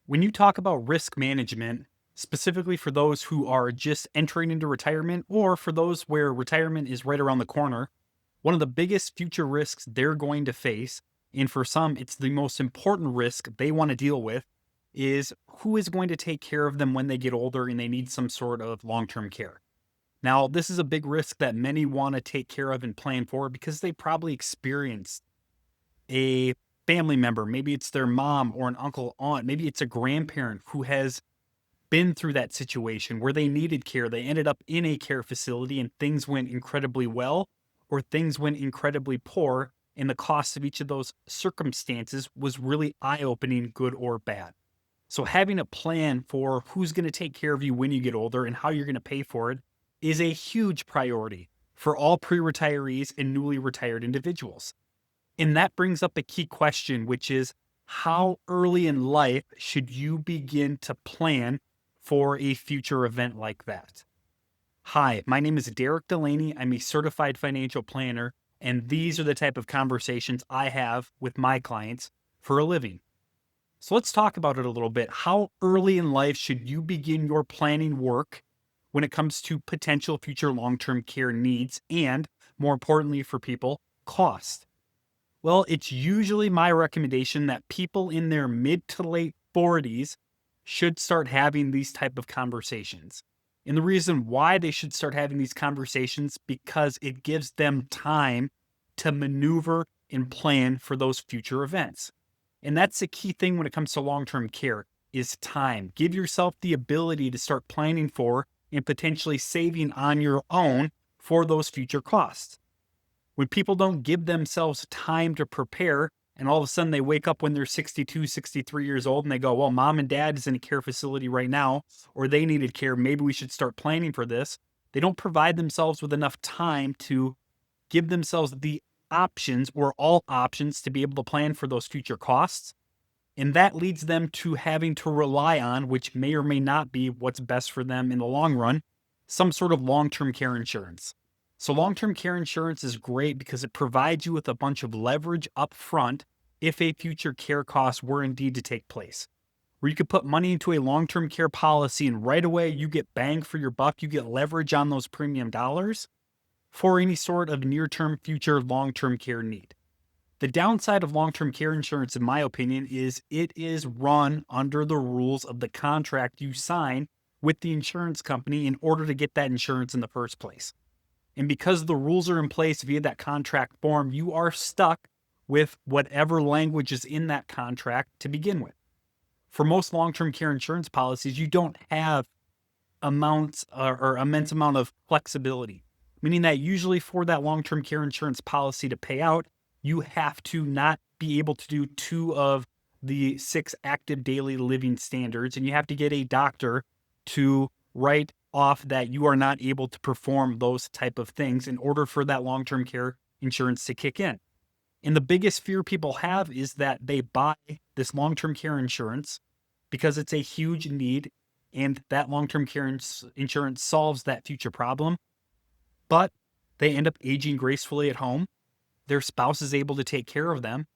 When you talk about risk management, specifically for those who are just entering into retirement or for those where retirement is right around the corner, one of the biggest future risks they're going to face, and for some, it's the most important risk they want to deal with, is who is going to take care of them when they get older and they need some sort of long term care. Now, this is a big risk that many want to take care of and plan for because they probably experienced a family member, maybe it's their mom or an uncle, aunt, maybe it's a grandparent who has been through that situation where they needed care. They ended up in a care facility and things went incredibly well or things went incredibly poor. And the cost of each of those circumstances was really eye opening, good or bad. So, having a plan for who's going to take care of you when you get older and how you're going to pay for it is a huge priority for all pre retirees and newly retired individuals. And that brings up a key question, which is how early in life should you begin to plan for a future event like that? Hi, my name is Derek Delaney. I'm a certified financial planner, and these are the type of conversations I have with my clients for a living. So let's talk about it a little bit. How early in life should you begin your planning work when it comes to potential future long term care needs and, more importantly for people, cost? Well, it's usually my recommendation that people in their mid to late 40s should start having these type of conversations. And the reason why they should start having these conversations because it gives them time to maneuver and plan for those future events. And that's the key thing when it comes to long-term care is time. Give yourself the ability to start planning for and potentially saving on your own for those future costs. When people don't give themselves time to prepare and all of a sudden they wake up when they're 62, 63 years old and they go, well, mom and dad is in a care facility right now, or they needed care. Maybe we should start planning for this. They don't provide themselves with enough time to give themselves the options or all options to be able to plan for those future costs. And that leads them to having to rely on, which may or may not be what's best for them in the long run, some sort of long term care insurance. So, long term care insurance is great because it provides you with a bunch of leverage up front if a future care cost were indeed to take place. Where you could put money into a long term care policy and right away you get bang for your buck, you get leverage on those premium dollars for any sort of near term, future long term care need. The downside of long term care insurance, in my opinion, is it is run under the rules of the contract you sign with the insurance company in order to get that insurance in the first place. And because the rules are in place via that contract form, you are stuck with whatever language is in that contract to begin with. For most long term care insurance policies, you don't have amounts or immense amount of flexibility, meaning that usually for that long term care insurance policy to pay out, you have to not be able to do two of the six active daily living standards, and you have to get a doctor to write off that you are not able to perform those type of things in order for that long term care insurance to kick in. And the biggest fear people have is that they buy this long term care insurance because it's a huge need and that long term care insurance solves that future problem. But they end up aging gracefully at home. Their spouse is able to take care of them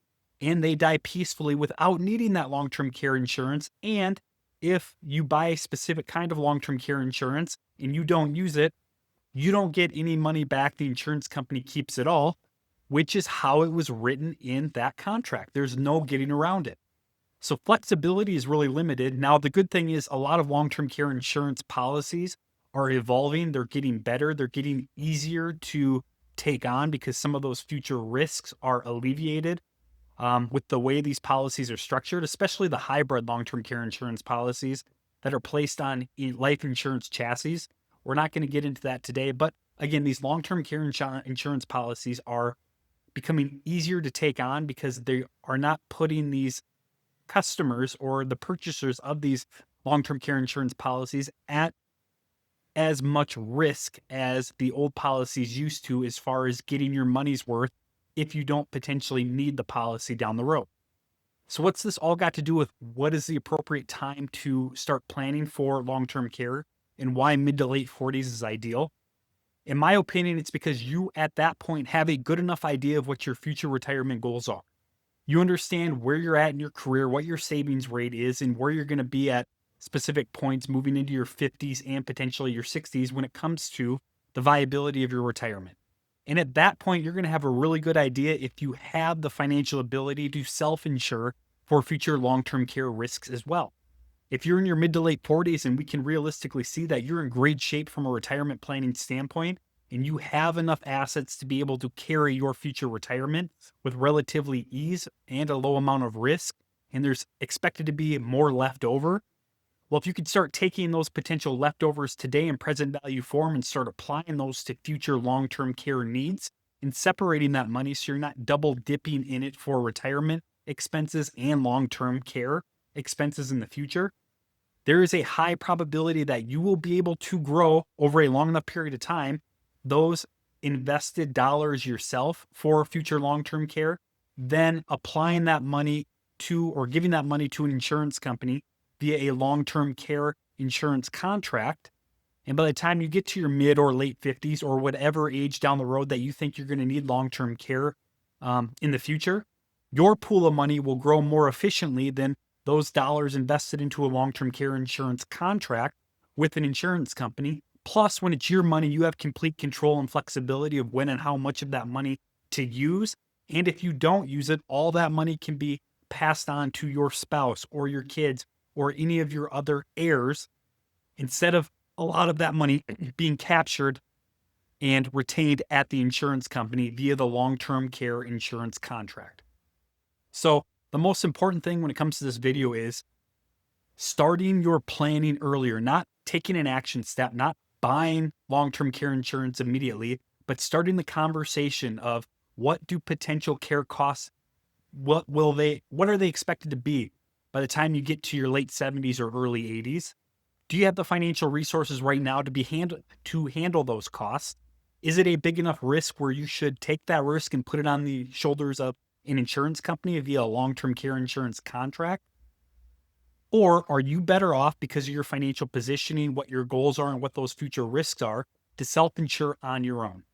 and they die peacefully without needing that long term care insurance. And if you buy a specific kind of long term care insurance and you don't use it, you don't get any money back. The insurance company keeps it all, which is how it was written in that contract. There's no getting around it. So flexibility is really limited. Now, the good thing is a lot of long term care insurance policies are evolving. They're getting better. They're getting easier to take on because some of those future risks are alleviated with the way these policies are structured, especially the hybrid long term care insurance policies that are placed on life insurance chassis. We're not going to get into that today. But again, these long term care insurance policies are becoming easier to take on because they are not putting these customers or the purchasers of these long term care insurance policies at as much risk as the old policies used to as far as getting your money's worth if you don't potentially need the policy down the road. So what's this all got to do with what is the appropriate time to start planning for long-term care and why mid to late 40s is ideal? In my opinion, it's because you at that point have a good enough idea of what your future retirement goals are. You understand where you're at in your career, what your savings rate is, and where you're going to be at specific points moving into your 50s and potentially your 60s when it comes to the viability of your retirement. And at that point, you're going to have a really good idea if you have the financial ability to self insure for future long term care risks as well. If you're in your mid to late 40s and we can realistically see that you're in great shape from a retirement planning standpoint and you have enough assets to be able to carry your future retirement with relatively ease and a low amount of risk, and there's expected to be more left over, well, if you could start taking those potential leftovers today in present value form and start applying those to future long term care needs and separating that money so you're not double dipping in it for retirement expenses and long term care expenses in the future, there is a high probability that you will be able to grow over a long enough period of time those invested dollars yourself for future long term care, then applying that money to or giving that money to an insurance company via a long term care insurance contract. And by the time you get to your mid or late 50s or whatever age down the road that you think you're going to need long term care in the future, your pool of money will grow more efficiently than those dollars invested into a long term care insurance contract with an insurance company. Plus, when it's your money, you have complete control and flexibility of when and how much of that money to use. And if you don't use it, all that money can be passed on to your spouse or your kids or any of your other heirs instead of a lot of that money being captured and retained at the insurance company via the long-term care insurance contract. So the most important thing when it comes to this video is starting your planning earlier, not taking an action step, not buying long-term care insurance immediately, but starting the conversation of what do potential care costs, what are they expected to be by the time you get to your late 70s or early 80s? Do you have the financial resources right now to handle those costs? Is it a big enough risk where you should take that risk and put it on the shoulders of an insurance company via a long-term care insurance contract? Or are you better off because of your financial positioning, what your goals are, and what those future risks are to self-insure on your own?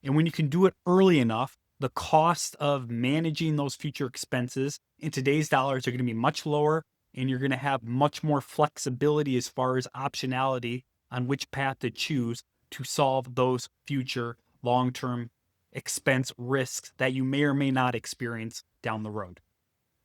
And when you can do it early enough, the cost of managing those future expenses in today's dollars are going to be much lower, and you're going to have much more flexibility as far as optionality on which path to choose to solve those future long-term expense risks that you may or may not experience down the road.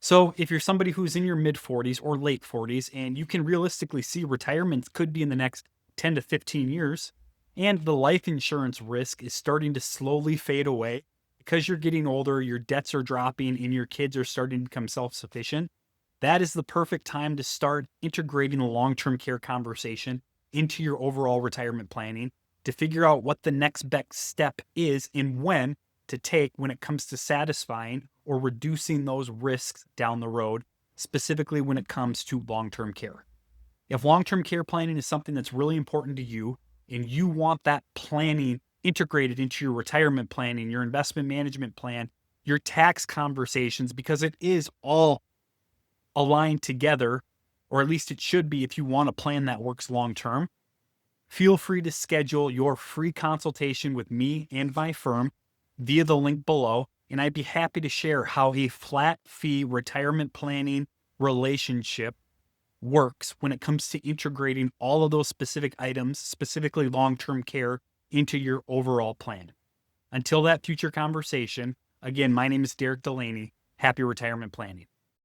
So if you're somebody who's in your mid 40s or late 40s and you can realistically see retirement could be in the next 10 to 15 years, and the life insurance risk is starting to slowly fade away because you're getting older, your debts are dropping, and your kids are starting to become self-sufficient, that is the perfect time to start integrating the long-term care conversation into your overall retirement planning to figure out what the next best step is and when to take when it comes to satisfying or reducing those risks down the road, specifically when it comes to long-term care. If long-term care planning is something that's really important to you and you want that planning integrated into your retirement planning, your investment management plan, your tax conversations, because it is all aligned together, or at least it should be if you want a plan that works long-term, feel free to schedule your free consultation with me and my firm via the link below, and I'd be happy to share how a flat fee retirement planning relationship works when it comes to integrating all of those specific items, specifically long-term care, into your overall plan. Until that future conversation, again, my name is Delaney. Happy retirement planning.